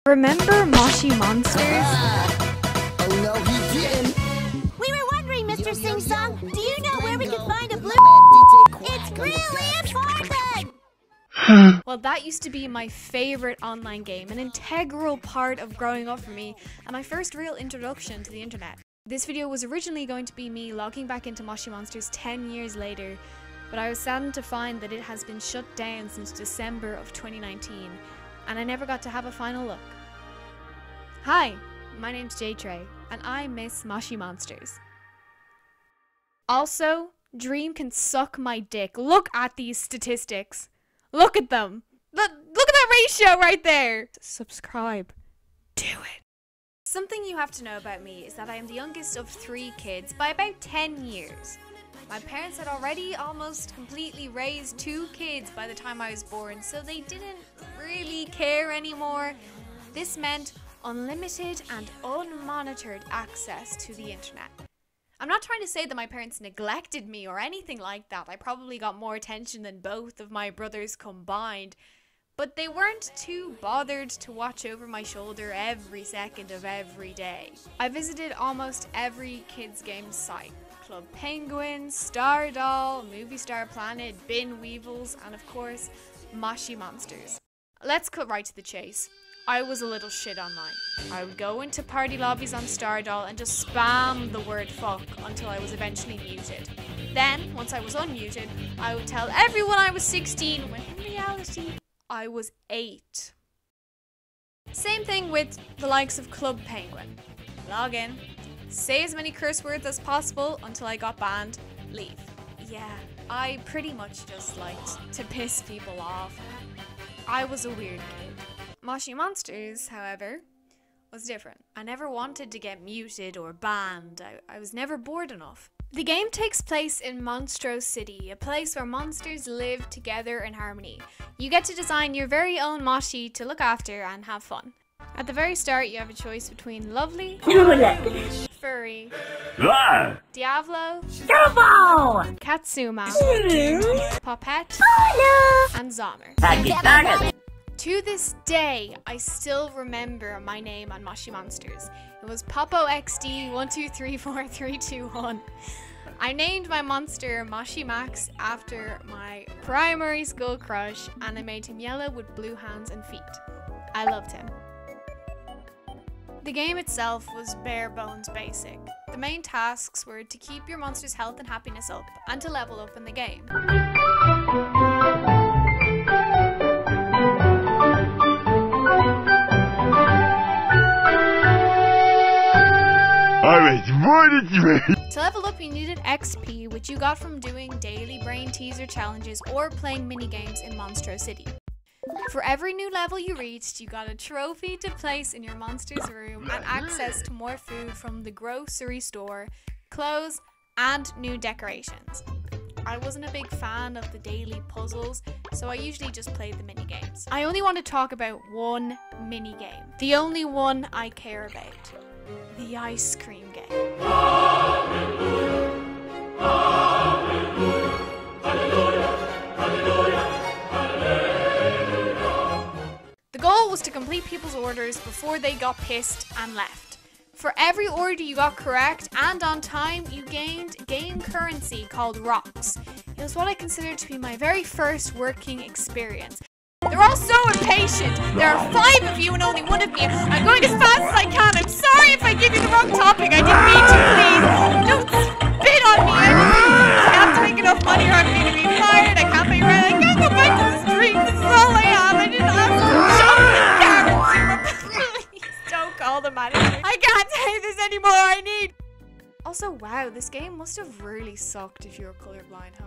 Remember Moshi Monsters? Oh no, he didn't. We were wondering, Mr. Sing Song, do you know where we can find a blue? It's really important! Well, that used to be my favorite online game, an integral part of growing up for me, and my first real introduction to the internet. This video was originally going to be me logging back into Moshi Monsters 10 years later, but I was saddened to find that it has been shut down since December of 2019, and I never got to have a final look. Hi, my name's J-Trey, and I miss Moshi Monsters. Also, Dream can suck my dick. Look at these statistics. Look at them. Look at that ratio right there. Subscribe. Do it. Something you have to know about me is that I am the youngest of 3 kids by about 10 years. My parents had already almost completely raised 2 kids by the time I was born, so they didn't really care anymore. This meant unlimited and unmonitored access to the internet. I'm not trying to say that my parents neglected me or anything like that. I probably got more attention than both of my brothers combined, but they weren't too bothered to watch over my shoulder every second of every day. I visited almost every kids game site. Club Penguin, Star Doll, Movie Star Planet, Bin Weevils, and of course, Moshi Monsters. Let's cut right to the chase. I was a little shit online. I would go into party lobbies on Star Doll and just spam the word fuck until I was eventually muted. Then, once I was unmuted, I would tell everyone I was 16 when in reality, I was 8. Same thing with the likes of Club Penguin. Log in, say as many curse words as possible until I got banned, leave. Yeah, I pretty much just liked to piss people off. I was a weird kid. Moshi Monsters, however, was different. I never wanted to get muted or banned. I was never bored enough. The game takes place in Monstro City, a place where monsters live together in harmony. You get to design your very own Moshi to look after and have fun. At the very start, you have a choice between Lovely, Furry, Diavolo, Katsuma, Poppet, and Zomer. To this day, I still remember my name on Moshi Monsters. It was PopoXD12343321. I named my monster Moshi Max after my primary school crush, and I made him yellow with blue hands and feet. I loved him. The game itself was bare bones basic. The main tasks were to keep your monster's health and happiness up, and to level up in the game. To level up, you needed XP, which you got from doing daily brain teaser challenges or playing minigames in Monstro City. For every new level you reached, you got a trophy to place in your monster's room and access to more food from the grocery store, clothes, and new decorations. I wasn't a big fan of the daily puzzles, so I usually just played the minigames. I only want to talk about one minigame, the only one I care about. The ice cream game. Hallelujah, hallelujah, hallelujah, hallelujah, hallelujah. The goal was to complete people's orders before they got pissed and left. For every order you got correct and on time, you gained game currency called rocks. It was what I considered to be my very first working experience. They're all so impatient. There are 5 of you and only 1 of me. I'm going as fast as I can. I'm sorry if I give you the wrong topic. I didn't mean to, please. Don't spit on me. I have to make enough money or I'm going to be fired. I can't pay rent. I can't go back to the street. This is all I have. I didn't ask for chocolate carrots. Please don't call the manager. I can't take this anymore. I need... Also, wow, this game must have really sucked if you were colorblind, huh?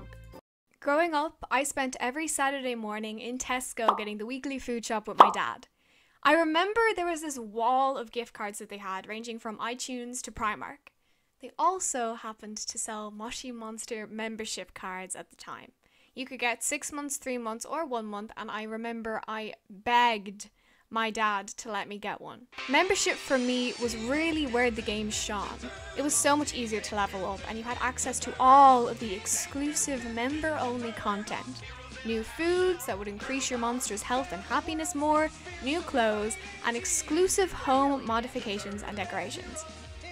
Growing up, I spent every Saturday morning in Tesco getting the weekly food shop with my dad. I remember there was this wall of gift cards that they had, ranging from iTunes to Primark. They also happened to sell Moshi Monster membership cards at the time. You could get 6 months, 3 months, or 1 month, and I remember I begged my dad to let me get one. Membership for me was really where the game shone. It was so much easier to level up, and you had access to all of the exclusive member-only content. new foods that would increase your monster's health and happiness more, new clothes, and exclusive home modifications and decorations.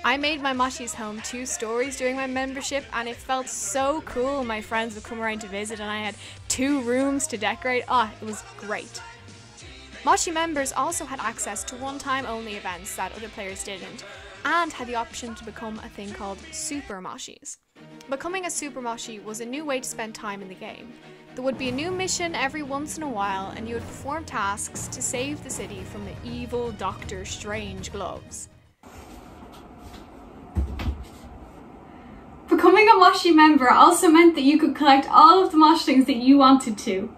I made my Moshi's home 2 stories during my membership, and it felt so cool. My friends would come around to visit and I had 2 rooms to decorate. It was great. Moshi members also had access to one-time only events that other players didn't, and had the option to become a thing called Super Moshis. Becoming a Super Moshi was a new way to spend time in the game. There would be a new mission every once in a while, and you would perform tasks to save the city from the evil Dr. Strange gloves. Becoming a Moshi member also meant that you could collect all of the moshlings that you wanted to.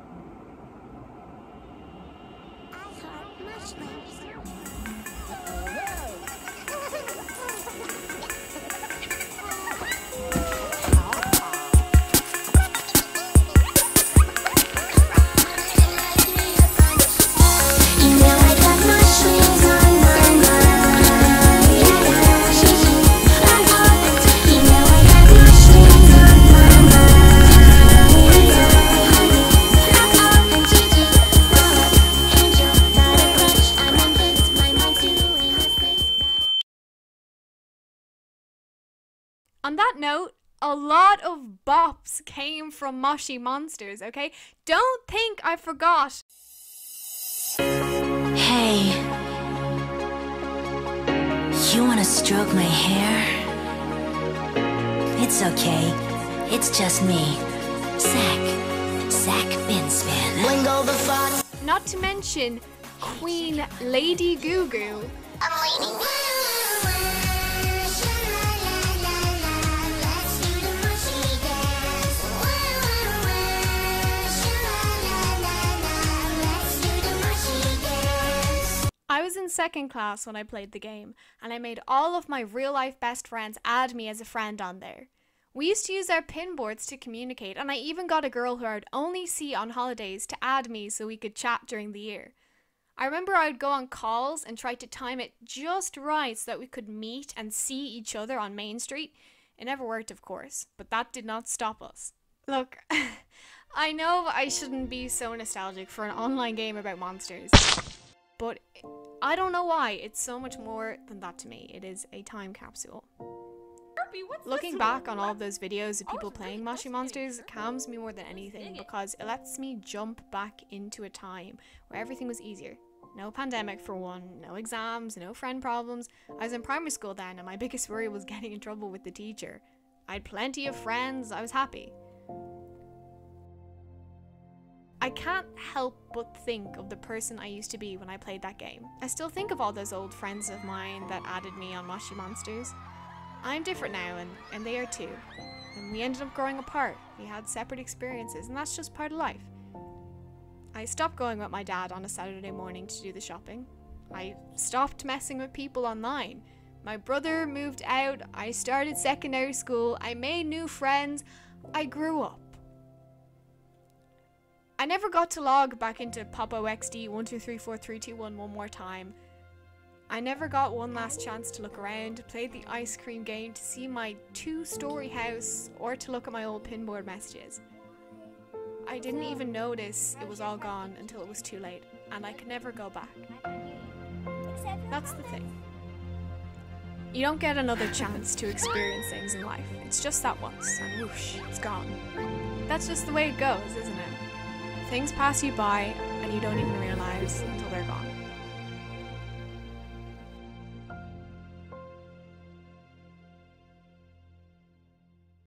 On that note, a lot of bops came from Moshi Monsters, okay? Don't think I forgot. Hey, you wanna stroke my hair? It's okay, it's just me, Zack Binspin. Lingo the fun. Not to mention Queen Lady Goo Goo. I'm Lady I was in 2nd class when I played the game, and I made all of my real-life best friends add me as a friend on there. We used to use our pin boards to communicate, and I even got a girl who I would only see on holidays to add me so we could chat during the year. I remember I would go on calls and try to time it just right so that we could meet and see each other on Main Street. It never worked, of course, but that did not stop us. Look, I know I shouldn't be so nostalgic for an online game about monsters, but I don't know why, it's so much more than that to me. It is a time capsule. Looking back on all of those videos of people playing Moshi Monsters calms me more than anything, because it lets me jump back into a time where everything was easier. No pandemic for one, no exams, no friend problems. I was in primary school then, and my biggest worry was getting in trouble with the teacher. I had plenty of friends, I was happy. I can't help but think of the person I used to be when I played that game. I still think of all those old friends of mine that added me on Moshi Monsters. I'm different now, and they are too. And we ended up growing apart. We had separate experiences, and that's just part of life. I stopped going with my dad on a Saturday morning to do the shopping. I stopped messing with people online. My brother moved out, I started secondary school, I made new friends, I grew up. I never got to log back into PopOXD 123432 one more time. I never got one last chance to look around, play the ice cream game, to see my 2-story house, or to look at my old pinboard messages. I didn't even notice it was all gone until it was too late, and I could never go back. That's the thing. You don't get another chance to experience things in life. It's just that once, and whoosh, it's gone. That's just the way it goes, isn't it? Things pass you by, and you don't even realize until they're gone.